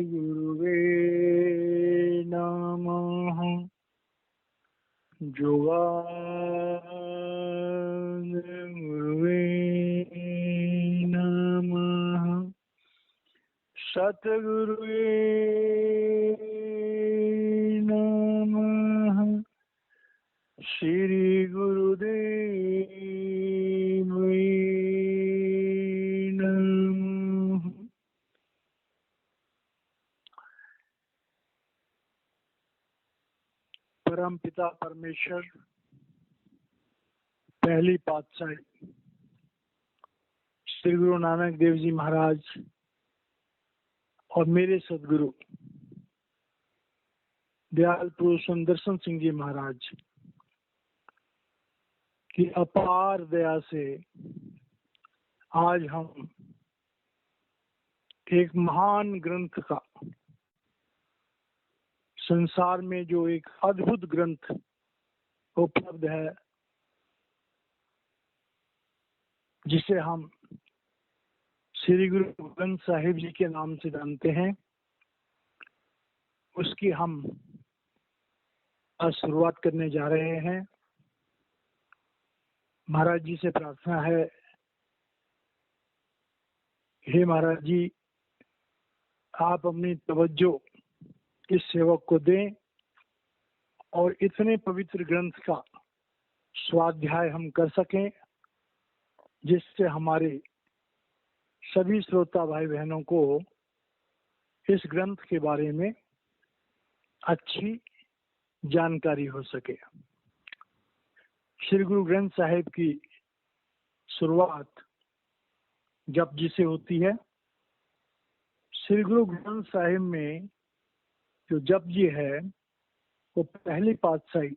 गुरुवे नमः। गुरुवे नमः। सतगुरुवे नमः। श्री गुरुदेव नमः। परम पिता परमेश्वर पहली पातशाही श्री गुरु नानक देव जी महाराज और मेरे सदगुरु दयाल पुरुष सुदर्शन सिंह जी महाराज की अपार दया से आज हम एक महान ग्रंथ का, संसार में जो एक अद्भुत ग्रंथ उपलब्ध है, जिसे हम श्री गुरु ग्रंथ साहिब जी के नाम से जानते हैं, उसकी हम आज शुरुआत करने जा रहे हैं। महाराज जी से प्रार्थना है, हे महाराज जी, आप अपनी तवज्जो इस सेवक को दें और इतने पवित्र ग्रंथ का स्वाध्याय हम कर सकें, जिससे हमारे सभी श्रोता भाई बहनों को इस ग्रंथ के बारे में अच्छी जानकारी हो सके। श्री गुरु ग्रंथ साहिब की शुरुआत जपजी से होती है। श्री गुरु ग्रंथ साहिब में जो जपजी है वो पहली पातशाही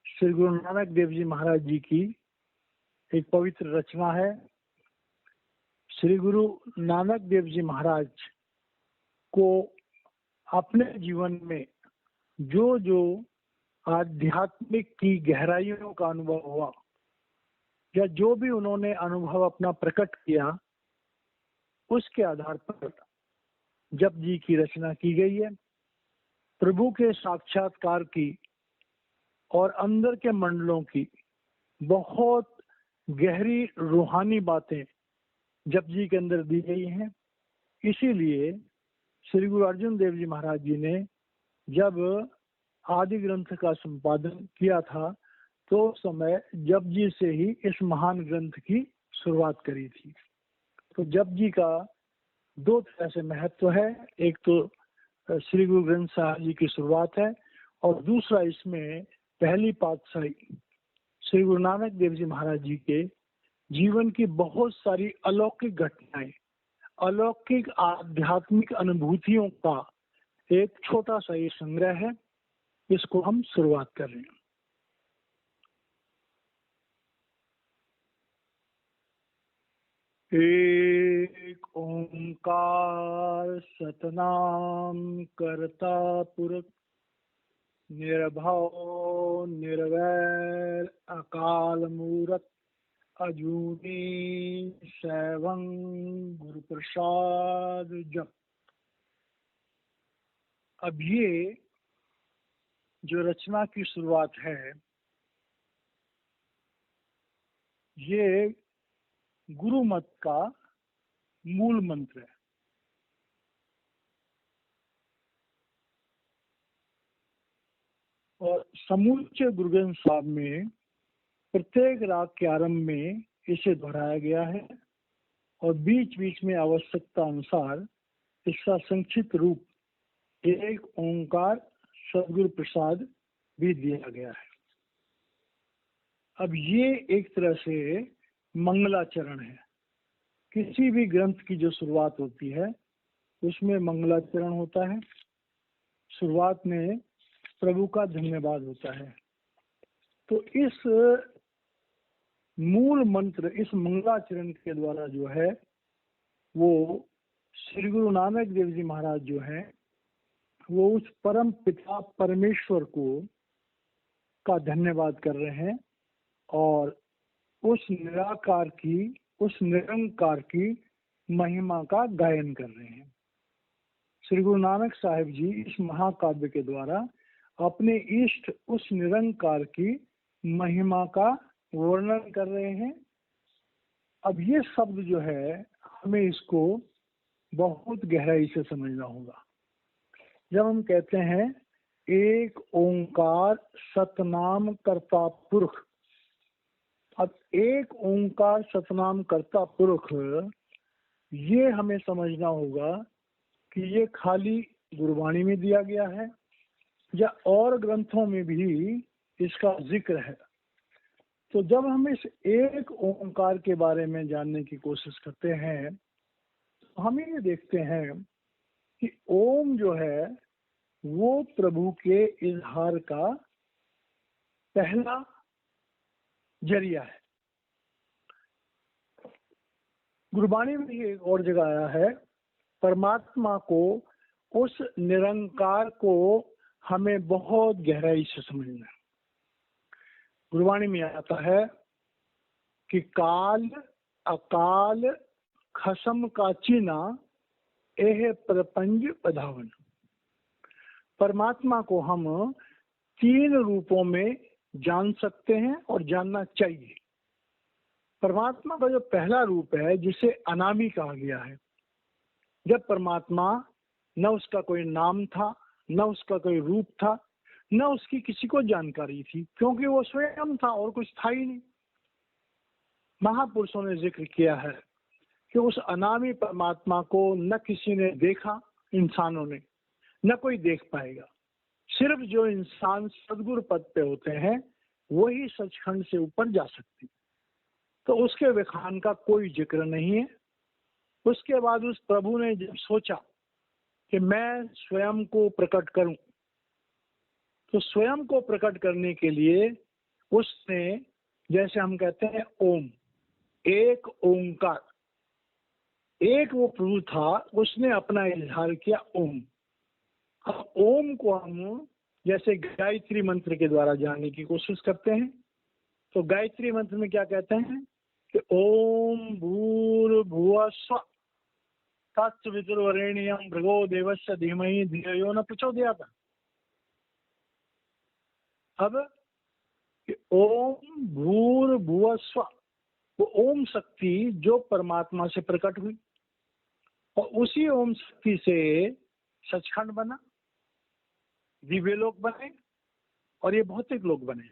श्री गुरु नानक देव जी महाराज जी की एक पवित्र रचना है। श्री गुरु नानक देव जी महाराज को अपने जीवन में जो जो आध्यात्मिक की गहराइयों का अनुभव हुआ, या जो भी उन्होंने अनुभव अपना प्रकट किया, उसके आधार पर जपजी की रचना की गई है। प्रभु के साक्षात्कार की और अंदर के मंडलों की बहुत गहरी रूहानी बातें जपजी के अंदर दी गई हैं। इसीलिए श्री गुरु अर्जुन देव जी महाराज जी ने जब आदि ग्रंथ का संपादन किया था, तो उस समय जपजी से ही इस महान ग्रंथ की शुरुआत करी थी। तो जपजी का दो तरह से महत्व है। एक तो श्री गुरु ग्रंथ साहिब जी की शुरुआत है, और दूसरा इसमें पहली पातशाही श्री गुरु नानक देव जी महाराज जी के जीवन की बहुत सारी अलौकिक घटनाएं, अलौकिक आध्यात्मिक अनुभूतियों का एक छोटा सा ये संग्रह है। इसको हम शुरुआत कर रहे हैं। एक ओंकार सतनाम करता पुरख, निर्भव निर्वैर अकाल मूरत, अजूनी सैवं गुरु प्रसाद जप। अब ये जो रचना की शुरुआत है, ये गुरु मत का मूल मंत्र है। और समूचे गुरु ग्रंथ साहिब में प्रत्येक राग के आरंभ में इसे दोहराया गया है, और बीच बीच में आवश्यकता अनुसार इसका संक्षिप्त रूप एक ओंकार सदगुरु प्रसाद भी दिया गया है। अब ये एक तरह से मंगलाचरण है। किसी भी ग्रंथ की जो शुरुआत होती है उसमें मंगलाचरण होता है। शुरुआत में प्रभु का धन्यवाद होता है। तो इस मूल मंत्र, इस मंगलाचरण के द्वारा जो है वो श्री गुरु नानक देव जी महाराज जो हैं वो उस परम पिता परमेश्वर को का धन्यवाद कर रहे हैं, और उस निराकार की उस निरंकार की महिमा का गायन कर रहे हैं। श्री गुरु नानक साहिब जी इस महाकाव्य के द्वारा अपने इष्ट उस निरंकार की महिमा का वर्णन कर रहे हैं। अब ये शब्द जो है हमें इसको बहुत गहराई से समझना होगा। जब हम कहते हैं एक ओंकार सतनाम कर्ता पुरुष, अब एक ओंकार सतनाम कर्ता पुरुष, ये हमें समझना होगा कि ये खाली गुरबाणी में दिया गया है या और ग्रंथों में भी इसका जिक्र है। तो जब हम इस एक ओंकार के बारे में जानने की कोशिश करते हैं तो हम ये देखते हैं कि ओम जो है वो प्रभु के इजहार का पहला जरिया है। गुरबाणी में एक और जगह आया है, परमात्मा को, उस निरंकार को हमें बहुत गहराई से समझना है। गुरबाणी में आता है कि काल अकाल खसम का चीना एह प्रपंच बधावन। परमात्मा को हम 3 रूपों में जान सकते हैं और जानना चाहिए। परमात्मा का जो पहला रूप है जिसे अनामी कहा गया है, जब परमात्मा न उसका कोई नाम था, न उसका कोई रूप था, न उसकी किसी को जानकारी थी, क्योंकि वो स्वयं था और कुछ था ही नहीं। महापुरुषों ने जिक्र किया है कि उस अनामी परमात्मा को न किसी ने देखा, इंसानों ने, न कोई देख पाएगा। सिर्फ जो इंसान सदगुरु पद पे होते हैं वही सचखंड से ऊपर जा सकते हैं। तो उसके विखान का कोई जिक्र नहीं है। उसके बाद उस प्रभु ने जब सोचा कि मैं स्वयं को प्रकट करूं, तो स्वयं को प्रकट करने के लिए उसने, जैसे हम कहते हैं ओम, एक ओंकार, एक वो प्रभु था, उसने अपना इजहार किया ओम। अब ओम को हम जैसे गायत्री मंत्र के द्वारा जानने की कोशिश करते हैं, तो गायत्री मंत्र में क्या कहते हैं कि ओम भूर्भुवः स्वः तत्सवितुर्वरेण्यं भृगो देवस्य धीमहि धियो न प्रचोदयात्। अब ओम भूर्भुवः स्वः, वो ओम शक्ति जो परमात्मा से प्रकट हुई और उसी ओम शक्ति से सचखंड बना, दिव्य लोक बने और ये भौतिक लोक बने।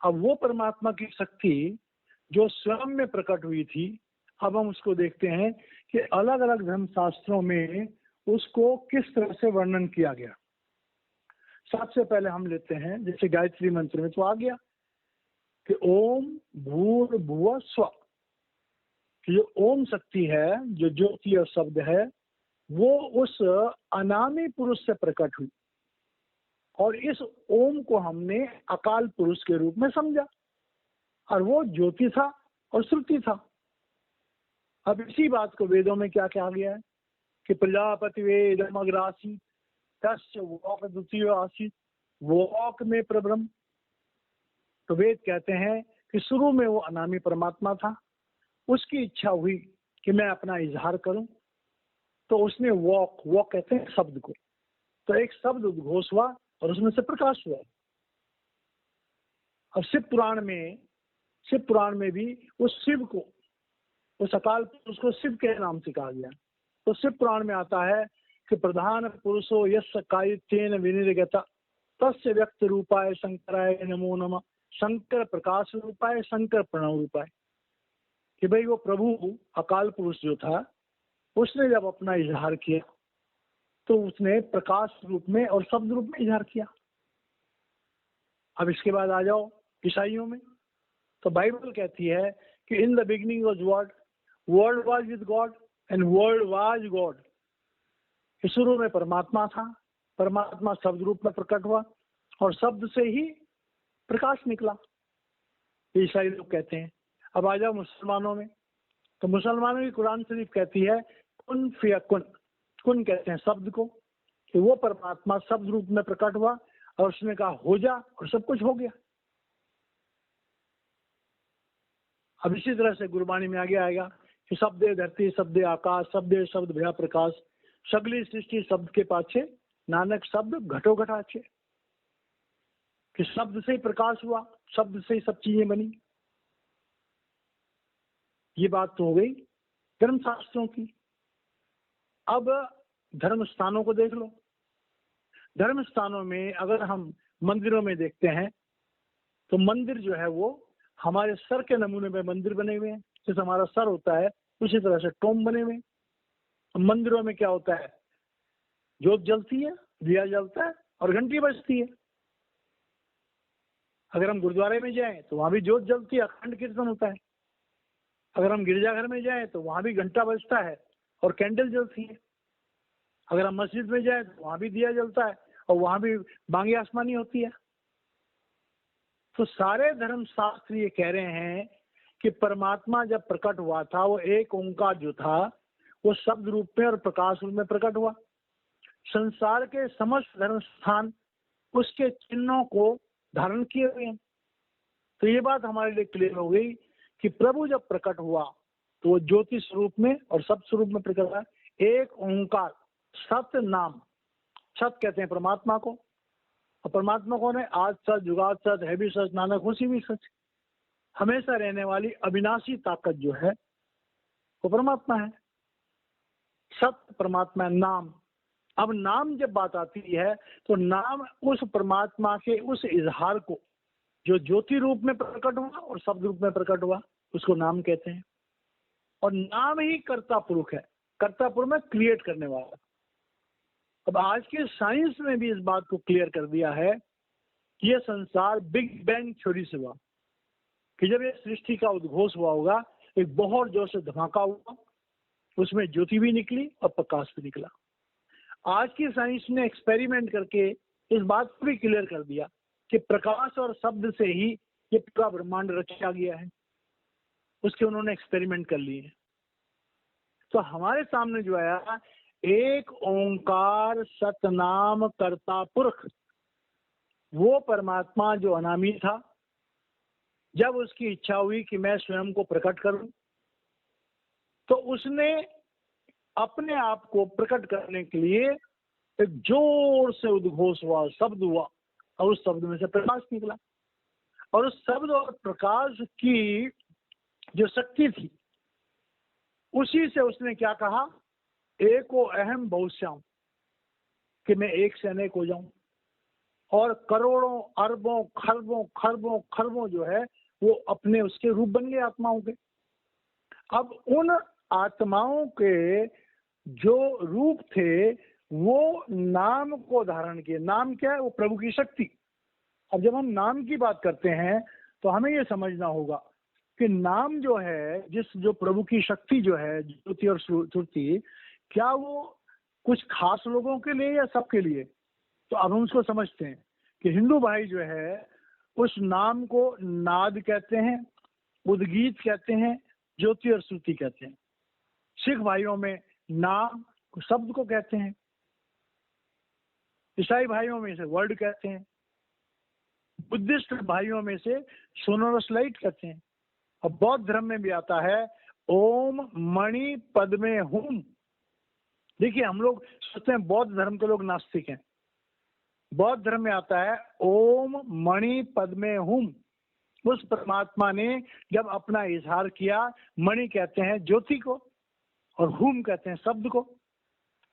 अब वो परमात्मा की शक्ति जो स्वयं में प्रकट हुई थी, अब हम उसको देखते हैं कि अलग अलग धर्मशास्त्रों में उसको किस तरह से वर्णन किया गया। सबसे पहले हम लेते हैं जैसे गायत्री मंत्र में तो आ गया कि ओम भूर्भुवः स्वः, जो ओम शक्ति है, जो ज्योति और शब्द है, वो उस अनामी पुरुष से प्रकट हुई और इस ओम को हमने अकाल पुरुष के रूप में समझा और वो ज्योति था और श्रुति था। अब इसी बात को वेदों में क्या कहा गया है कि प्रजापति वेदम अग्रासी तस्य वोक द्वितीय आसीत, वोक में प्रब्रह्म। तो वेद कहते हैं कि शुरू में वो अनामी परमात्मा था, उसकी इच्छा हुई कि मैं अपना इजहार करूं, तो उसने वॉक, वॉक कहते हैं शब्द को, तो एक शब्द उद्घोष हुआ और उसमें से प्रकाश हुआ। अब शिव पुराण में भी उस शिव को, उस अकाल पुरुष को शिव के नाम से कहा गया। तो शिव पुराण में आता है कि प्रधान पुरुषो यस्य कायित्वेन विनिर्गता तस्य व्यक्त रूपाय शंकराय नमो नमः, शंकर प्रकाश रूपाय, शंकर प्रणव रूपाय। कि भाई वो प्रभु अकाल पुरुष जो था, उसने जब अपना इजहार किया तो उसने प्रकाश रूप में और शब्द रूप में इजहार किया। अब इसके बाद आ जाओ ईसाइयों में, तो बाइबल कहती है कि in the beginning was word, word was with God and word was God. शुरू में परमात्मा था, परमात्मा शब्द रूप में प्रकट हुआ और शब्द से ही प्रकाश निकला, ईसाई लोग कहते हैं। अब आ जाओ मुसलमानों में, तो मुसलमानों की कुरान शरीफ कहती है कुन फयकुन, कुन कहते हैं शब्द को, कि वो परमात्मा शब्द रूप में प्रकट हुआ और उसने कहा हो जा और सब कुछ हो गया। अब इसी तरह से गुरबाणी में आगे आएगा कि शब्दे धरती शब्दे आकाश शब्दे शब्द भया प्रकाश सगली सृष्टि शब्द के पाछे नानक शब्द घटो घटाचे, कि शब्द से ही प्रकाश हुआ, शब्द से ही सब चीजें बनी। ये बात तो हो गई धर्म शास्त्रों की। अब धर्म स्थानों को देख लो। धर्म स्थानों में अगर हम मंदिरों में देखते हैं तो मंदिर जो है वो हमारे सर के नमूने में मंदिर बने हुए हैं। जैसे हमारा सर होता है उसी तरह से टोम बने हुए हैं। मंदिरों में क्या होता है, जोत जलती है, दिया जलता है और घंटी बजती है। अगर हम गुरुद्वारे में जाएं तो वहां भी जोत जलती है, अखंड कीर्तन होता है। अगर हम गिरजाघर में जाएं तो वहां भी घंटा बजता है और कैंडल जलती है। अगर हम मस्जिद में जाएं तो वहां भी दिया जलता है और वहां भी बांगी आसमानी होती है। तो सारे धर्म शास्त्र ये कह रहे हैं कि परमात्मा जब प्रकट हुआ था वो एक ओंकार जो था वो शब्द रूप में और प्रकाश रूप में प्रकट हुआ। संसार के समस्त धर्म स्थान उसके चिन्हों को धारण किए हुए हैं। तो ये बात हमारे लिए क्लियर हो गई कि प्रभु जब प्रकट हुआ तो वो ज्योति स्वरूप में और सत स्वरूप में प्रकट हुआ। एक ओंकार सत नाम, सत कहते हैं परमात्मा को, और परमात्मा कौन है? आज सच, जुगात सच, है भी सच, नानक खुशी भी सच। हमेशा रहने वाली अविनाशी ताकत जो है वो परमात्मा है। सत्य परमात्मा है। नाम, अब नाम जब बात आती है तो नाम उस परमात्मा के उस इजहार को जो ज्योति रूप में प्रकट हुआ और शब्द रूप में प्रकट हुआ उसको नाम कहते हैं। और नाम ही कर्ता पुरुष है, कर्ता पुरुष में क्रिएट करने वाला। अब आज के साइंस ने भी इस बात को क्लियर कर दिया है कि यह संसार बिग बैंग थ्योरी से हुआ, कि जब ये सृष्टि का उद्घोष हुआ होगा एक बहुत जोर से धमाका हुआ, उसमें ज्योति भी निकली और प्रकाश भी निकला। आज की साइंस ने एक्सपेरिमेंट करके इस बात को भी क्लियर कर दिया कि प्रकाश और शब्द से ही ये पूरा ब्रह्मांड रचा गया है। उसके उन्होंने एक्सपेरिमेंट कर लिए। तो हमारे सामने जो आया एक ओंकार सतनाम कर्ता पुरख, वो परमात्मा जो अनामी था, जब उसकी इच्छा हुई कि मैं स्वयं को प्रकट करूं तो उसने अपने आप को प्रकट करने के लिए एक जोर से उद्घोष हुआ, शब्द हुआ और उस शब्द में से प्रकाश निकला। और उस शब्द और प्रकाश की जो शक्ति थी उसी से उसने क्या कहा, एको अहम बहुश्याम, कि मैं एक से अनेक हो जाऊं। और करोड़ों अरबों खरबों खरबों खरबों जो है वो अपने उसके रूप बन गए आत्माओं के। अब उन आत्माओं के जो रूप थे वो नाम को धारण किए। नाम क्या है? वो प्रभु की शक्ति। अब जब हम नाम की बात करते हैं तो हमें ये समझना होगा कि नाम जो है, जो प्रभु की शक्ति जो है ज्योति और श्रुति, क्या वो कुछ खास लोगों के लिए या सबके लिए? तो अब हम उसको समझते हैं कि हिंदू भाई जो है उस नाम को नाद कहते हैं, उद्गीत कहते हैं, ज्योति और श्रुति कहते हैं। सिख भाइयों में नाम शब्द को कहते हैं, ईसाई भाइयों में से वर्ड कहते हैं, बुद्धिस्ट भाइयों में से सोनोरस लाइट कहते हैं, और बौद्ध धर्म में भी आता है ओम मणि पद्मे हुम। देखिए हम लोग सोचते हैं बौद्ध धर्म के लोग नास्तिक हैं। बौद्ध धर्म में आता है ओम मणि पद्मे हुम। उस परमात्मा ने जब अपना इजहार किया, मणि कहते हैं ज्योति को और हुम कहते हैं शब्द को।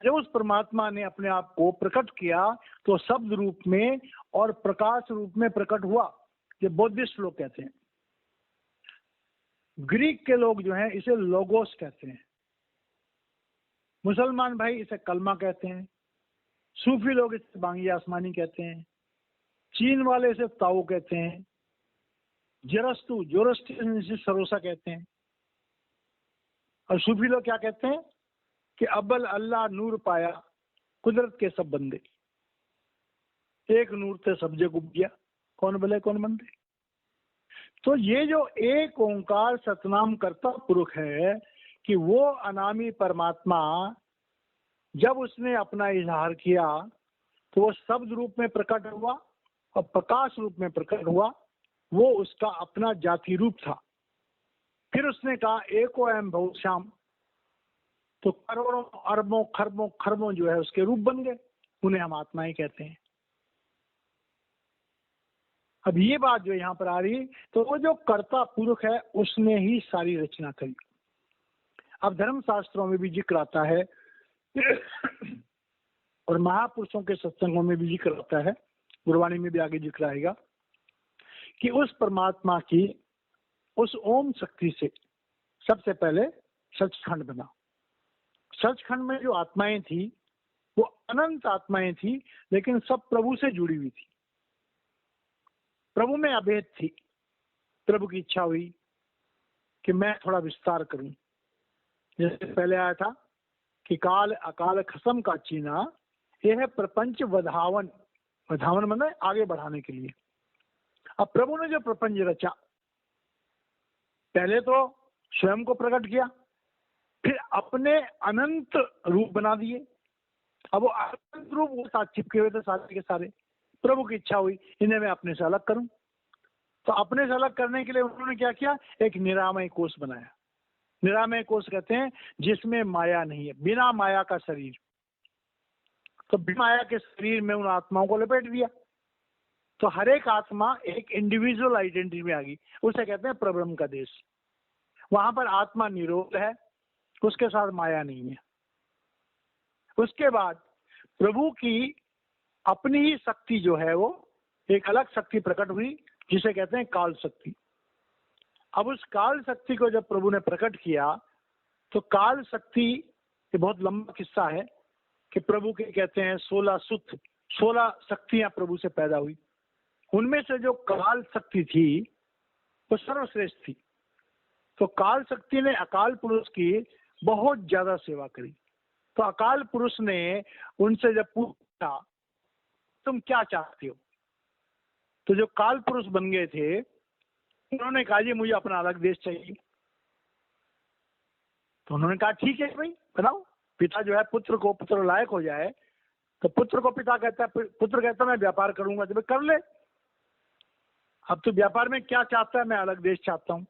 जब उस परमात्मा ने अपने आप को प्रकट किया तो शब्द रूप में और प्रकाश रूप में प्रकट हुआ। ये बौद्धिस्ट लोग कहते हैं। ग्रीक के लोग जो हैं इसे लोगोस कहते हैं। मुसलमान भाई इसे कलमा कहते हैं। सूफी लोग इसे बांगी आसमानी कहते हैं। चीन वाले इसे ताओ कहते हैं। जोरस्ट्रियन इसे सरोसा कहते हैं। और सूफी लोग क्या कहते हैं कि अब्बल अल्लाह नूर पाया कुदरत के सब बंदे, एक नूर से सब जग उपजिया, कौन भले कौन मंदे। तो ये जो एक ओंकार सतनाम कर्ता पुरुष है कि वो अनामी परमात्मा जब उसने अपना इजहार किया तो वो शब्द रूप में प्रकट हुआ और प्रकाश रूप में प्रकट हुआ। वो उसका अपना जाति रूप था। फिर उसने कहा एको एम बहुत श्याम, तो करोड़ों अरबों खरबों खरबों जो है उसके रूप बन गए, उन्हें हम आत्माएं कहते हैं। अब ये बात जो यहाँ पर आ रही, तो वो जो कर्ता पुरुष है उसने ही सारी रचना करी। अब धर्म शास्त्रों में भी जिक्र आता है और महापुरुषों के सत्संगों में भी जिक्र आता है, गुरबाणी में भी आगे जिक्र आएगा कि उस परमात्मा की उस ओम शक्ति से सबसे पहले सचखंड बना। सचखंड में जो आत्माएं थी वो अनंत आत्माएं थी, लेकिन सब प्रभु से जुड़ी हुई थी, प्रभु में अभेद थी। प्रभु की इच्छा हुई कि मैं थोड़ा विस्तार करूं। जैसे पहले आया था कि काल अकाल खसम का चीना, यह है प्रपंच वधावन। वधावन मतलब आगे बढ़ाने के लिए। अब प्रभु ने जो प्रपंच रचा, पहले तो स्वयं को प्रकट किया, फिर अपने अनंत रूप बना दिए। अब वो अनंत रूप वो साथ चिपके हुए थे सारे के सारे। प्रभु की इच्छा हुई इन्हें मैं अपने से अलग करूं, तो अपने से अलग करने के लिए उन्होंने क्या किया, एक निरामय कोष बनाया। निरामय कोष कहते हैं जिसमें माया नहीं है, बिना माया का शरीर। तो बिना माया के शरीर में उन आत्माओं को लपेट दिया, तो हर एक आत्मा एक इंडिविजुअल आइडेंटिटी में आ गई। उसे कहते हैं प्रब्रह्म का देश। वहां पर आत्मा निरोध है, उसके साथ माया नहीं है। उसके बाद प्रभु की अपनी ही शक्ति जो है वो एक अलग शक्ति प्रकट हुई, जिसे कहते हैं काल शक्ति। अब उस काल शक्ति को जब प्रभु ने प्रकट किया, तो काल शक्ति, ये बहुत लंबा किस्सा है कि प्रभु के कहते हैं 16 सुत, 16 शक्तियां प्रभु से पैदा हुई। उनमें से जो काल शक्ति थी वो सर्वश्रेष्ठ थी। तो काल शक्ति ने अकाल पुरुष की बहुत ज्यादा सेवा करी। तो अकाल पुरुष ने उनसे जब पूछा तुम क्या चाहते हो, तो जो काल पुरुष बन गए थे उन्होंने कहा जी मुझे अपना अलग देश चाहिए। तो उन्होंने कहा ठीक है भाई बनाओ। पिता जो है पुत्र को, पुत्र लायक हो जाए तो पुत्र को पिता कहता है, पुत्र कहता है मैं व्यापार करूंगा, तो कर ले। अब तो व्यापार में क्या चाहता है, मैं अलग देश चाहता हूँ।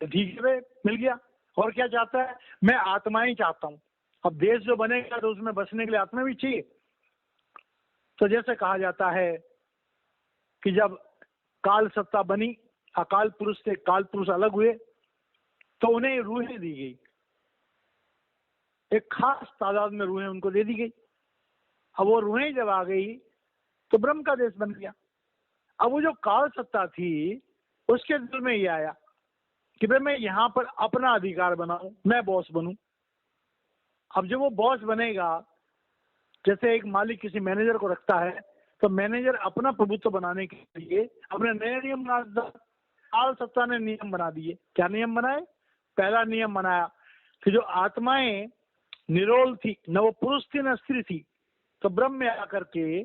तो ठीक है भाई, मिल गया। और क्या चाहता है, मैं आत्मा ही चाहता हूँ। अब देश जो बनेगा तो उसमें बसने के लिए आत्मा भी चाहिए। तो जैसे कहा जाता है कि जब काल सत्ता बनी, अकाल पुरुष से काल पुरुष अलग हुए, तो उन्हें रूहें दी गई। एक खास तादाद में रूहें उनको दे दी गई। अब वो रूहें जब आ गई तो ब्रह्म का देश बन गया। अब वो जो काल सत्ता थी उसके दिल में ये आया कि भाई मैं यहाँ पर अपना अधिकार बनाऊं, मैं बॉस बनूं। अब जब वो बॉस बनेगा, जैसे एक मालिक किसी मैनेजर को रखता है, तो मैनेजर अपना प्रभुत्व बनाने के लिए अपने नए नियम बना देता। काल सत्ता ने नियम बना दिए। क्या नियम बनाए? पहला नियम बनाया कि जो आत्माएं निरोल थी, न वो पुरुष थी न स्त्री थी, तो ब्रह्म में आकर के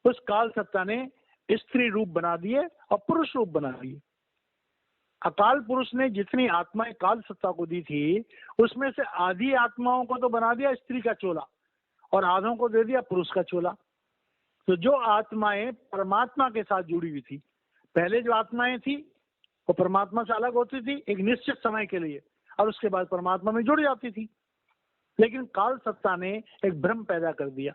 उस काल सत्ता ने स्त्री रूप बना दिए और पुरुष रूप बना दिए। अकाल पुरुष ने जितनी आत्माएं काल सत्ता को दी थी, उसमें से आधी आत्माओं को तो बना दिया स्त्री का चोला और आधों को दे दिया पुरुष का चोला। तो जो आत्माएं परमात्मा के साथ जुड़ी हुई थी, पहले जो आत्माएं थी वो परमात्मा से अलग होती थी एक निश्चित समय के लिए, और उसके बाद परमात्मा में जुड़ जाती थी। लेकिन काल सत्ता ने एक भ्रम पैदा कर दिया।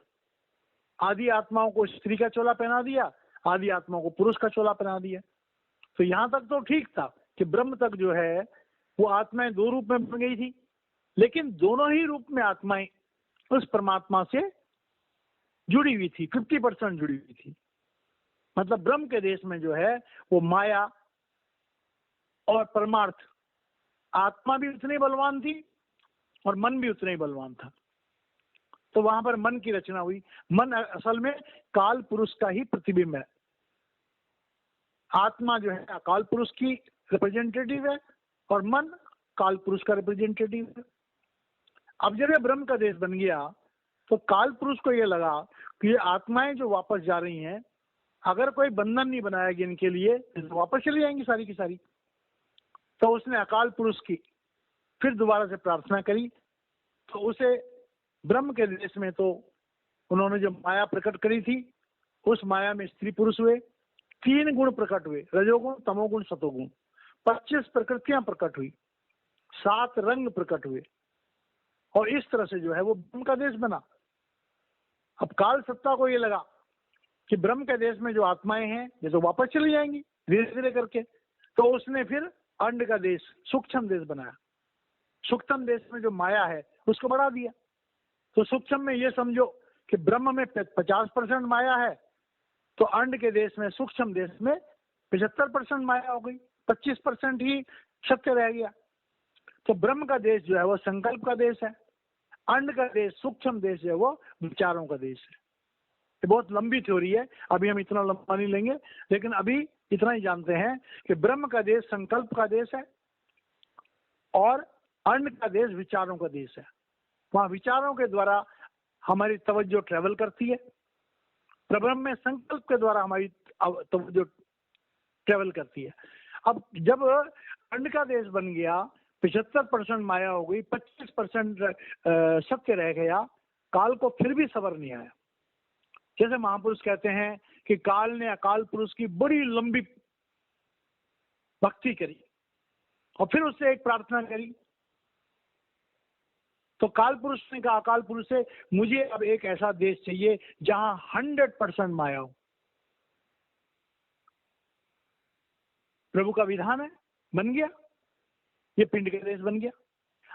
आधी आत्माओं को स्त्री का चोला पहना दिया, आधी आत्माओं को पुरुष का चोला पहना दिया। तो यहां तक तो ठीक था कि ब्रह्म तक जो है वो आत्माएं दो रूप में बन गई थी, लेकिन दोनों ही रूप में आत्माएं उस परमात्मा से जुड़ी हुई थी, 50% जुड़ी हुई थी। मतलब ब्रह्म के देश में जो है वो माया और परमार्थ, आत्मा भी उतनी बलवान थी और मन भी उतना ही बलवान था। तो वहां पर मन की रचना हुई। मन असल में काल पुरुष का ही प्रतिबिंब है। आत्मा जो है अकाल पुरुष की रिप्रेजेंटेटिव है और मन काल पुरुष का रिप्रेजेंटेटिव है। अब जब ये ब्रह्म का देश बन गया तो काल पुरुष को ये लगा कि ये आत्माएं जो वापस जा रही हैं, अगर कोई बंधन नहीं बनाया गया इनके लिए तो वापस चली जाएंगी सारी की सारी। तो उसने अकाल पुरुष की फिर दोबारा से प्रार्थना करी। तो उसे ब्रह्म के देश में तो उन्होंने जो माया प्रकट करी थी, उस माया में स्त्री पुरुष हुए, 3 गुण प्रकट हुए, रजोगुण तमोगुण सतोगुण। 25 प्रकृतियां प्रकट हुई, 7 रंग प्रकट हुए, और इस तरह से जो है वो ब्रह्म का देश बना। अब काल सत्ता को ये लगा कि ब्रह्म के देश में जो आत्माएं हैं ये तो वापस चली जाएंगी धीरे धीरे करके, तो उसने फिर अंड का देश, सूक्ष्म देश बनाया। सूक्ष्म देश में जो माया है उसको बढ़ा दिया। तो सूक्ष्म में ये समझो कि ब्रह्म में 50% माया है, तो अंड के देश में, सूक्ष्म देश में 75% माया हो गई, 25% ही सत्य रह गया। तो ब्रह्म का देश जो है वो संकल्प का देश है, अंड का देश, सूक्ष्म देश जो है वो विचारों का देश है। ये बहुत लंबी थ्योरी है, अभी हम इतना लंबा नहीं लेंगे, लेकिन अभी इतना ही जानते हैं कि ब्रह्म का देश संकल्प का देश है और अंड का देश विचारों का देश है। वहां विचारों के द्वारा हमारी तवज्जो ट्रेवल करती है, ब्रह्म में संकल्प के द्वारा हमारी तवज्जो ट्रेवल करती है। अब जब अंड का देश बन गया, 75% माया हो गई, 25% सत्य रह गया, काल को फिर भी सबर नहीं आया। जैसे महापुरुष कहते हैं कि काल ने अकाल पुरुष की बड़ी लंबी भक्ति करी और फिर उससे एक प्रार्थना करी, तो काल पुरुष ने कहा अकाल पुरुष से, मुझे अब एक ऐसा देश चाहिए जहां 100% माया हो। प्रभु का विधान है, बन गया, ये पिंड के देश बन गया।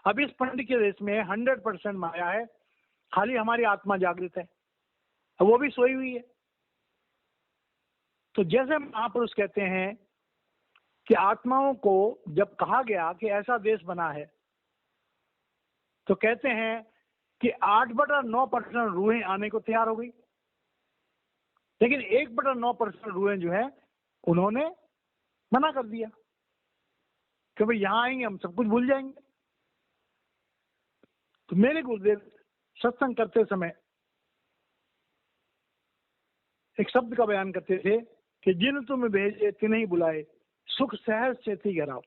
अब इस पिंड के देश में 100% माया है, खाली हमारी आत्मा जागृत है, वो भी सोई हुई है। तो जैसे महापुरुष कहते हैं कि आत्माओं को जब कहा गया कि ऐसा देश बना है, तो कहते हैं कि 8/9% रूहें आने को तैयार हो गई, लेकिन 1/9% रूहें जो है उन्होंने मना कर दिया कि भाई यहां आएंगे हम सब कुछ भूल जाएंगे। तो मेरे गुरुदेव सत्संग करते समय एक शब्द का बयान करते थे कि जिन तुम भेजे तिन्हीं बुलाए, सुख सहज चेती घराओ।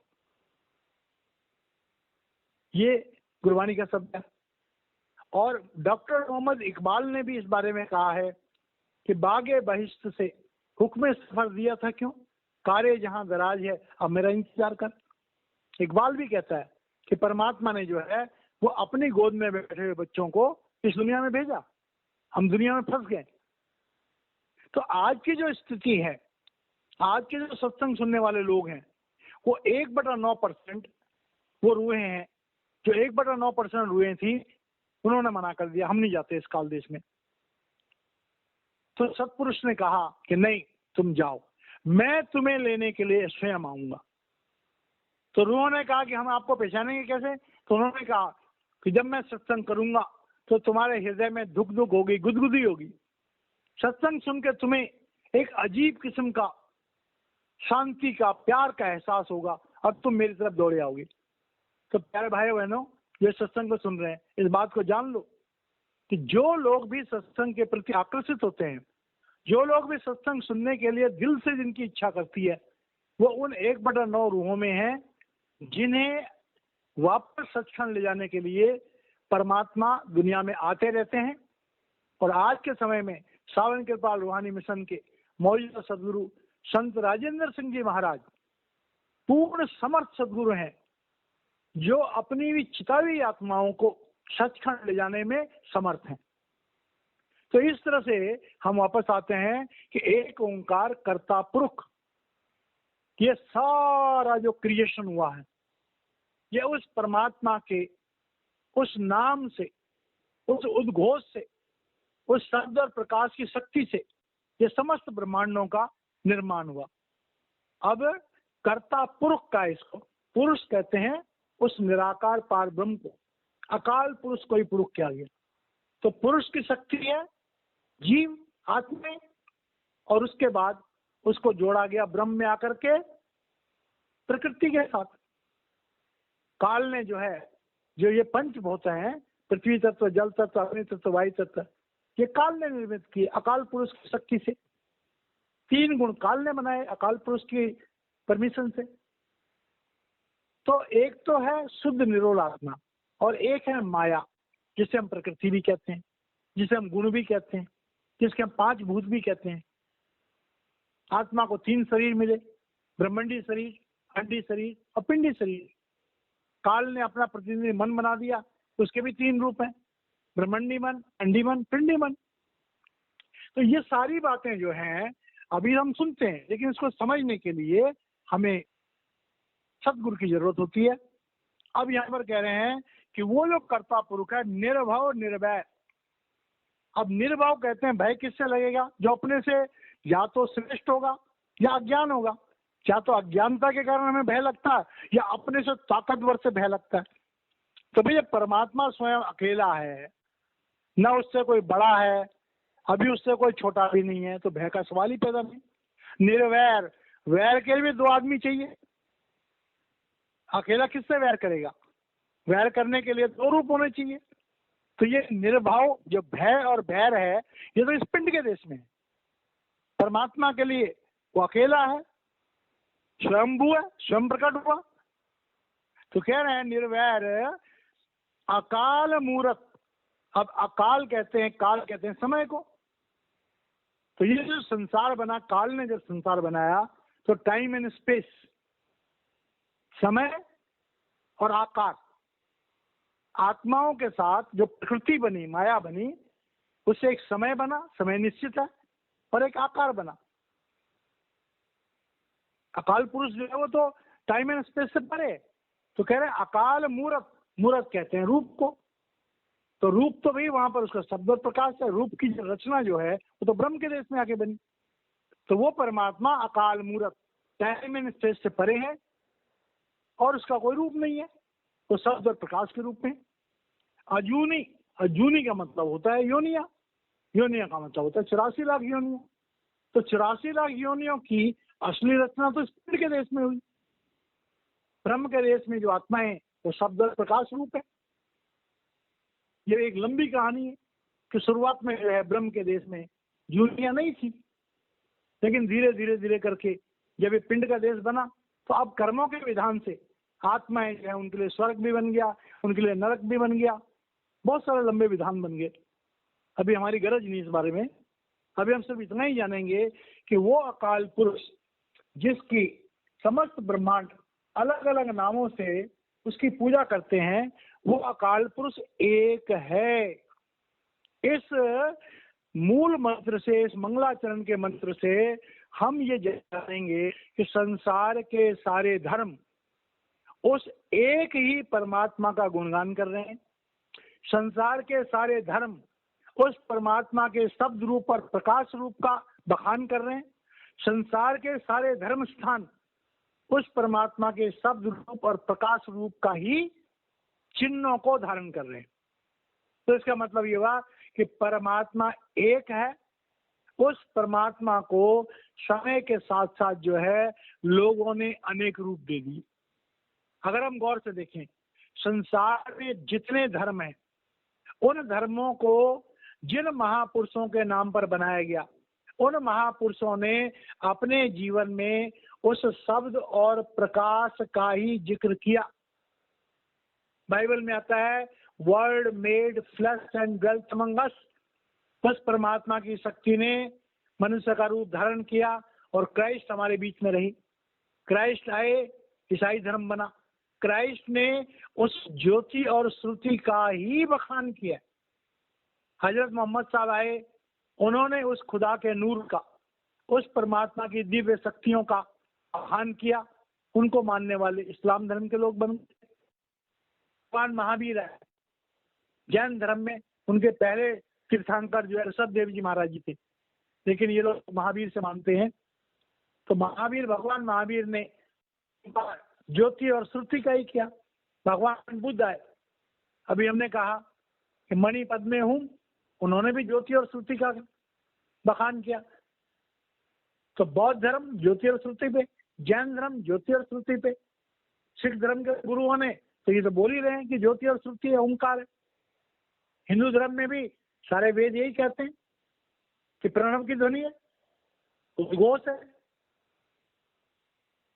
ये गुरबानी का शब्द है। और डॉक्टर मोहम्मद इकबाल ने भी इस बारे में कहा है कि बागे बहिश्त से हुक्म सफर दिया था क्यों, कारे जहां दराज है अब मेरा इंतजार कर। इकबाल भी कहता है कि परमात्मा ने जो है वो अपनी गोद में बैठे हुए बच्चों को इस दुनिया में भेजा, हम दुनिया में फंस गए। तो आज की जो स्थिति है, आज के जो सत्संग सुनने वाले लोग हैं, वो 1/9% वो रूहें हैं, जो 1/9% रूहें थी उन्होंने मना कर दिया, हम नहीं जाते इस काल देश में। तो सत्पुरुष ने कहा कि नहीं, तुम जाओ, मैं तुम्हें लेने के लिए स्वयं आऊंगा। तो रूहों ने कहा कि हम आपको पहचानेंगे कैसे? तो उन्होंने कहा कि जब मैं सत्संग करूंगा तो तुम्हारे हृदय में धुक धुक होगी, गुदगुदी होगी। सत्संग सुन के तुम्हें एक अजीब किस्म का शांति का, प्यार का एहसास होगा और तुम मेरी तरफ दौड़े आओगे। तो प्यारे भाई बहनों, ये सत्संग को सुन रहे हैं, इस बात को जान लो कि जो लोग भी सत्संग के प्रति आकर्षित होते हैं, जो लोग भी सत्संग सुनने के लिए दिल से जिनकी इच्छा करती है, वो उन 1/9 रूहों में है जिन्हें वापस सचखंड ले जाने के लिए परमात्मा दुनिया में आते रहते हैं। और आज के समय में सावन कृपाल रूहानी मिशन के मौजूदा सदगुरु संत राजेंद्र सिंह जी महाराज पूर्ण समर्थ सदगुरु हैं, जो अपनी भी चितावी आत्माओं को सचखंड ले जाने में समर्थ हैं। तो इस तरह से हम वापस आते हैं कि एक ओंकार कर्ता पुरुष, ये सारा जो क्रिएशन हुआ है, ये उस परमात्मा के उस नाम से, उस उद्घोष से, उस शब्द और प्रकाश की शक्ति से ये समस्त ब्रह्मांडों का निर्माण हुआ। अब कर्ता पुरुष का, इसको पुरुष कहते हैं उस निराकार पार ब्रह्म को, अकाल पुरुष को ही पुरुष किया गया। तो पुरुष की शक्ति है जीव आत्मा, और उसके बाद उसको जोड़ा गया ब्रह्म में आकर के प्रकृति के साथ। काल ने जो है, जो ये पंचभूत हैं, पृथ्वी तत्व, जल तत्व, अग्नि तत्व, वायु तत्व, ये काल ने निर्मित किए अकाल पुरुष की शक्ति से। 3 गुण काल ने बनाए अकाल पुरुष की परमिशन से। तो एक तो है शुद्ध निरोल आत्मा और एक है माया, जिसे हम प्रकृति भी कहते हैं, जिसे हम गुण भी कहते हैं, जिसके हम 5 भूत भी कहते हैं। आत्मा को 3 शरीर मिले, ब्रह्मंडी शरीर, अंडी शरीर और पिंडी शरीर। काल ने अपना प्रतिनिधि मन बना दिया, उसके भी 3 रूप हैं, ब्रह्मंडी मन, अंडी मन, पिंडी मन। तो ये सारी बातें जो हैं अभी हम सुनते हैं, लेकिन इसको समझने के लिए हमें सदगुरु की जरूरत होती है। अब यहाँ पर कह रहे हैं कि वो जो कर्ता पुरुष है निर्भव निर्भय। अब निर्भव कहते हैं भय किससे लगेगा? जो अपने से या तो श्रेष्ठ होगा या अज्ञान होगा। क्या तो अज्ञानता के कारण हमें भय लगता है या अपने से ताकतवर से भय लगता है? तो भैया परमात्मा स्वयं अकेला है, ना उससे कोई बड़ा है, अभी उससे कोई छोटा भी नहीं है, तो भय का सवाल ही पैदा नहीं। निर्वैर, वैर के लिए भी 2 आदमी चाहिए। अकेला किससे वैर करेगा? वैर करने के लिए 2 रूप होने चाहिए। तो ये निर्भाव जो भय और बैर है, ये तो इस पिंड के देश में है। परमात्मा के लिए वो अकेला है, स्वयंभू है, स्वयं प्रकट हुआ। तो कह रहे हैं निर्वैर अकाल मूरत। अब अकाल कहते हैं, काल कहते हैं समय को। तो ये जो संसार बना, काल ने जब संसार बनाया तो टाइम एंड स्पेस, समय और आकार, आत्माओं के साथ जो प्रकृति बनी, माया बनी, उससे एक समय बना, समय निश्चित है, और एक आकार बना। अकाल पुरुष जो है वो तो टाइम एंड स्पेस से परे। तो कह रहे हैं अकाल मूरत, मूरत कहते हैं रूप को। तो रूप तो भाई वहां पर उसका शब्द और प्रकाश है। रूप की रचना जो है वो तो ब्रह्म के देश में आके बनी। तो वो परमात्मा अकाल मूरत, टाइम एंड स्पेस से परे है और उसका कोई रूप नहीं है, तो शब्द और प्रकाश के रूप में। अजूनी, अजूनी का मतलब होता है योनिया, योनिया का मतलब होता है 84 लाख योनिया। तो 84 लाख योनियों की असली रचना तो इस पिंड के देश में हुई। ब्रह्म के देश में जो आत्मा है वो शब्द और प्रकाश रूप है। ये एक लंबी कहानी है कि शुरुआत में जो है ब्रह्म के देश में योनिया नहीं थी, लेकिन धीरे धीरे धीरे करके जब ये पिंड का देश बना तो अब कर्मों के विधान से आत्माएं जो है उनके लिए स्वर्ग भी बन गया, उनके लिए नरक भी बन गया, बहुत सारे लंबे विधान बन गए। अभी हमारी गरज नहीं इस बारे में। अभी हम सिर्फ इतना ही जानेंगे कि वो अकाल पुरुष जिसकी समस्त ब्रह्मांड अलग अलग नामों से उसकी पूजा करते हैं, वो अकाल पुरुष एक है। इस मूल मंत्र से, इस मंगलाचरण के मंत्र से हम ये जानेंगे कि संसार के सारे धर्म उस एक ही परमात्मा का गुणगान कर रहे हैं। संसार के सारे धर्म उस परमात्मा के शब्द रूप और प्रकाश रूप का बखान कर रहे हैं। संसार के सारे धर्म स्थान उस परमात्मा के शब्द रूप और प्रकाश रूप का ही चिन्हों को धारण कर रहे हैं। तो इसका मतलब ये हुआ कि परमात्मा एक है। उस परमात्मा को समय के साथ साथ जो है लोगों ने अनेक रूप दे दिए। अगर हम गौर से देखें, संसार में जितने धर्म हैं, उन धर्मों को जिन महापुरुषों के नाम पर बनाया गया, उन महापुरुषों ने अपने जीवन में उस शब्द और प्रकाश का ही जिक्र किया। बाइबल में आता है word made flesh and dwelt among us. बस परमात्मा की शक्ति ने मनुष्य का रूप धारण किया और क्राइस्ट हमारे बीच में रही। क्राइस्ट आए, ईसाई धर्म बना। क्राइस्ट ने उस ज्योति और श्रुति का ही बखान किया। हजरत मोहम्मद साहब आए, उन्होंने उस खुदा के नूर का, उस परमात्मा की दिव्य शक्तियों का बखान किया। उनको मानने वाले इस्लाम धर्म के लोग बन गए। भगवान महावीर है, जैन धर्म में उनके पहले तीर्थंकर जो है ऋषभ देव जी महाराज जी थे, लेकिन ये लोग महावीर से मानते हैं। तो महावीर, भगवान महावीर ने ज्योति और श्रुति का ही किया। भगवान बुद्ध आए, अभी हमने कहा कि मणि पद में हूं, उन्होंने भी ज्योति और श्रुति का बखान किया। तो बौद्ध धर्म ज्योति और श्रुति पे, जैन धर्म ज्योति और श्रुति पे, सिख धर्म के गुरुओं ने तो ये तो बोल ही रहे हैं कि ज्योति और श्रुति है, ओंकार है। हिंदू धर्म में भी सारे वेद यही कहते हैं कि प्रणव की ध्वनि है, उद्घोष है,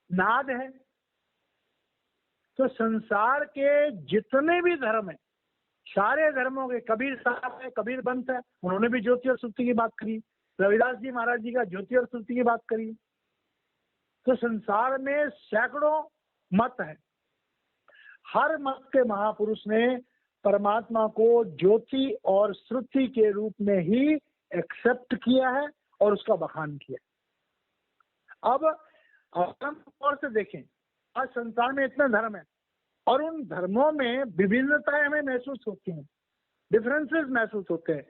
नाद है। तो संसार के जितने भी धर्म है, सारे धर्मों के, कबीर साहब है, कबीर पंथ है, उन्होंने भी ज्योति और श्रुति की बात करी। रविदास जी महाराज जी का ज्योति और श्रुति की बात करी। तो संसार में सैकड़ों मत हैं। हर मत के महापुरुष ने परमात्मा को ज्योति और श्रुति के रूप में ही एक्सेप्ट किया है और उसका बखान किया। अब हम और से देखें, आज संसार में इतने धर्म है और उन धर्मों में विभिन्नताएं हमें महसूस होती हैं, डिफरेंसेस महसूस होते हैं।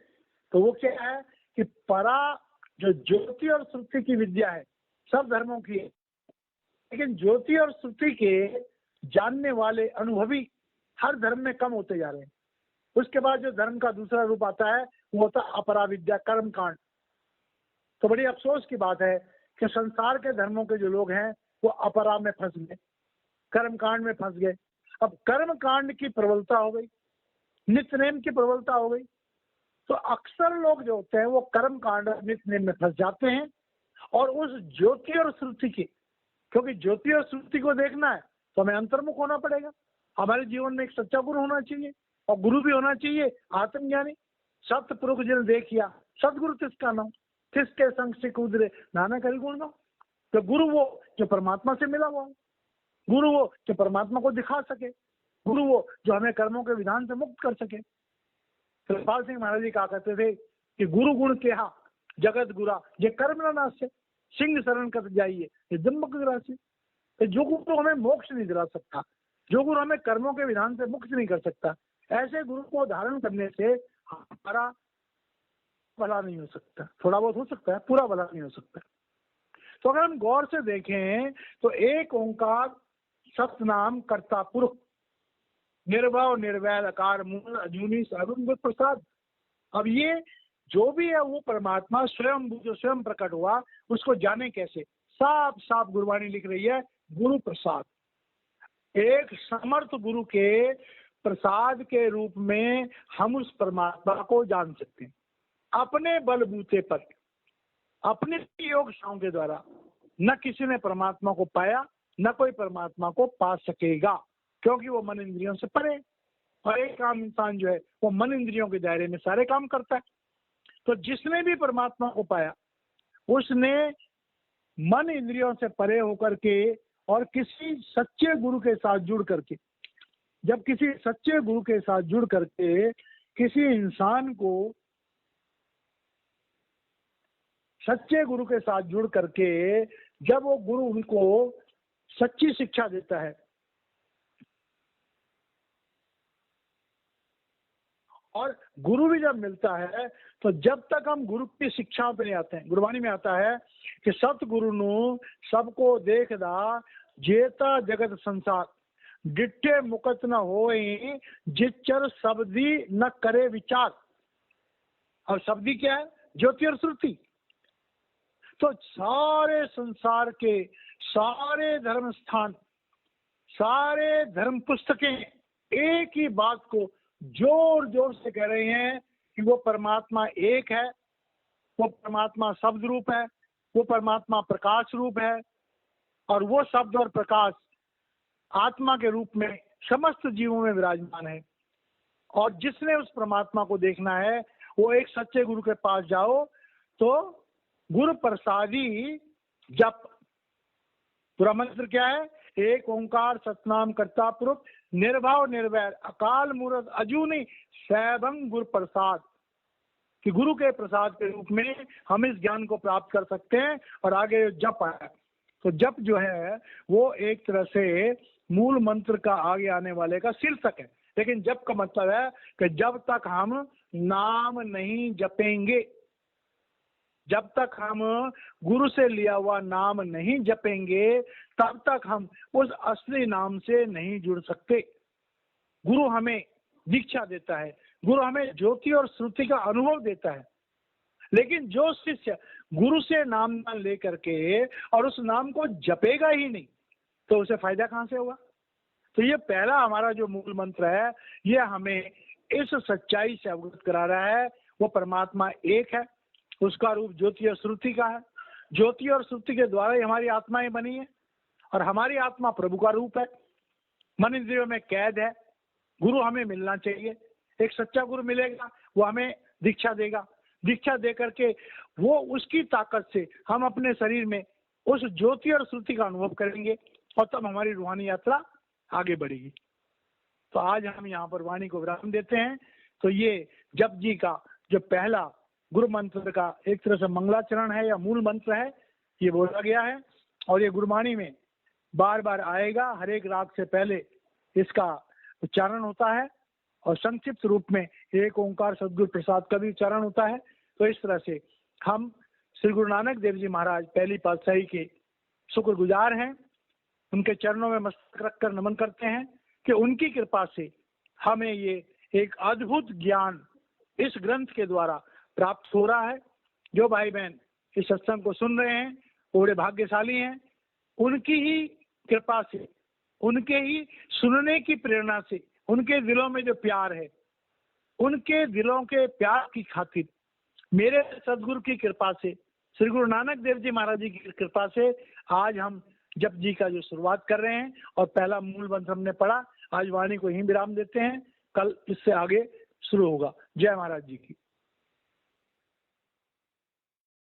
तो वो क्या है कि परा जो ज्योति और श्रुति की विद्या है सब धर्मों की है, लेकिन ज्योति और श्रुति के जानने वाले अनुभवी हर धर्म में कम होते जा रहे हैं। उसके बाद जो धर्म का दूसरा रूप आता है वो होता है अपरा विद्या, कर्म कांड। तो बड़ी अफसोस की बात है कि संसार के धर्मों के जो लोग हैं वो अपरा में फंस गए, कर्म कांड में फंस गए। अब कर्म कांड की प्रबलता हो गई, नित्य नेम की प्रबलता हो गई, तो अक्सर लोग जो होते हैं वो कर्म कांड नित्य नेम में फंस जाते हैं और उस ज्योति और श्रुति की, क्योंकि ज्योति और श्रुति को देखना है तो हमें अंतर्मुख होना पड़ेगा। हमारे जीवन में एक सच्चा गुरु होना चाहिए और गुरु भी होना चाहिए आत्मज्ञानी। सतपुरुष जिन देखिया सदगुरु तिसका नाम, किसके संग सिख उजरे नाना करी गुण नाम। तो गुरु वो जो परमात्मा से मिला हुआ, गुरु वो जो परमात्मा को दिखा सके, गुरु वो जो हमें कर्मों के विधान से मुक्त कर सके। कृपाल सिंह महाराज जी कहा करते थे कि गुरु गुण केहा जगत गुरा ये कर्म न नाश से, सिंह शरण कर जाइए ये जम्बक से। तो जो गुरु हमें मोक्ष नहीं दिला सकता, जो गुरु हमें कर्मों के विधान से मुक्त नहीं कर सकता, ऐसे गुरु को धारण करने से हमारा भला नहीं हो सकता। थोड़ा बहुत हो सकता है, पूरा भला नहीं हो सकता। तो अगर हम गौर से देखें तो एक ओंकार सतनाम कर्ता पुरुष निर्भव निर्वैर अकार मूल अजूनी सर्वगुण प्रसाद। अब ये जो भी है वो परमात्मा स्वयं जो स्वयं प्रकट हुआ उसको जाने कैसे? साफ साफ गुरुवाणी लिख रही है, गुरु प्रसाद। एक समर्थ गुरु के प्रसाद के रूप में हम उस परमात्मा को जान सकते हैं। अपने बलबूते पर, अपने योगशाओं के द्वारा न किसी ने परमात्मा को पाया, न कोई परमात्मा को पा सकेगा, क्योंकि वो मन इंद्रियों से परे। और एक काम इंसान जो है वो मन इंद्रियों के दायरे में सारे काम करता है। तो जिसने भी परमात्मा को पाया उसने मन इंद्रियों से परे होकर के और किसी सच्चे गुरु के साथ जुड़ करके, जब किसी सच्चे गुरु के साथ जुड़ करके किसी इंसान को सच्चे गुरु के साथ जुड़ करके जब वो गुरु उनको सच्ची शिक्षा देता है, और गुरु भी जब मिलता है तो जब तक हम गुरु की शिक्षा पे नहीं आते हैं, गुरुवाणी में आता है कि सतगुरु नु सबको देखदा जेता जगत संसार डिट्टे मुकत न होई जिच्चर शब्दी न करे विचार। और शब्दी क्या है? ज्योति और श्रुति। तो सारे संसार के सारे धर्म स्थान, सारे धर्म पुस्तकें एक ही बात को जोर जोर से कह रहे हैं कि वो परमात्मा एक है, वो परमात्मा शब्द रूप है, वो परमात्मा प्रकाश रूप है, और वो शब्द और प्रकाश आत्मा के रूप में समस्त जीवों में विराजमान है। और जिसने उस परमात्मा को देखना है वो एक सच्चे गुरु के पास जाओ तो गुरु प्रसादी जप। पूरा मंत्र क्या है? एक ओंकार सतनाम कर्ता पुरुष निर्भव निर्वैर अकाल मूर्त अजूनी सैभं गुरु प्रसाद। कि गुरु के प्रसाद के रूप में हम इस ज्ञान को प्राप्त कर सकते हैं। और आगे जप है, तो जप जो है वो एक तरह से मूल मंत्र का आगे आने वाले का शीर्षक है। लेकिन जप का मतलब है कि जब तक हम नाम नहीं जपेंगे, जब तक हम गुरु से लिया हुआ नाम नहीं जपेंगे तब तक हम उस असली नाम से नहीं जुड़ सकते। गुरु हमें दीक्षा देता है, गुरु हमें ज्योति और श्रुति का अनुभव देता है, लेकिन जो शिष्य गुरु से नाम न लेकर के और उस नाम को जपेगा ही नहीं तो उसे फायदा कहां से होगा? तो ये पहला हमारा जो मूल मंत्र है ये हमें इस सच्चाई से अवगत करा रहा है वो परमात्मा एक है, उसका रूप ज्योति और श्रुति का है। ज्योति और श्रुति के द्वारा ही हमारी आत्माएं बनी है और हमारी आत्मा प्रभु का रूप है। मन इंद्रियों में कैद है, गुरु हमें मिलना चाहिए। एक सच्चा गुरु मिलेगा, वो हमें दीक्षा देगा, दीक्षा दे करके वो उसकी ताकत से हम अपने शरीर में उस ज्योति और श्रुति का अनुभव करेंगे और तब हमारी रूहानी यात्रा आगे बढ़ेगी। तो आज हम यहाँ पर वाणी को विराम देते हैं। तो ये जप जी का जो पहला गुरु मंत्र का एक तरह से मंगलाचरण है या मूल मंत्र है, ये बोला गया है और ये गुरुवाणी में बार बार आएगा। हर एक राग से पहले इसका उच्चारण होता है और संक्षिप्त रूप में एक ओंकार सदगुरु प्रसाद का भी उच्चारण होता है। तो इस तरह से हम श्री गुरु नानक देव जी महाराज पहली पातशाही के शुक्रगुजार हैं, उनके चरणों में मस्तक रखकर नमन करते हैं कि उनकी कृपा से हमें ये एक अद्भुत ज्ञान इस ग्रंथ के द्वारा प्राप्त हो रहा है। जो भाई बहन इस सत्संग को सुन रहे हैं वो बड़े भाग्यशाली हैं। उनकी ही कृपा से, उनके ही सुनने की प्रेरणा से, उनके दिलों में जो प्यार है, उनके दिलों के प्यार की खातिर मेरे सदगुरु की कृपा से, श्री गुरु नानक देव जी महाराज जी की कृपा से आज हम जप जी का जो शुरुआत कर रहे हैं और पहला मूल मंत्र हमने पढ़ा। आज वाणी को यहीं विराम देते हैं, कल इससे आगे शुरू होगा। जय महाराज जी की।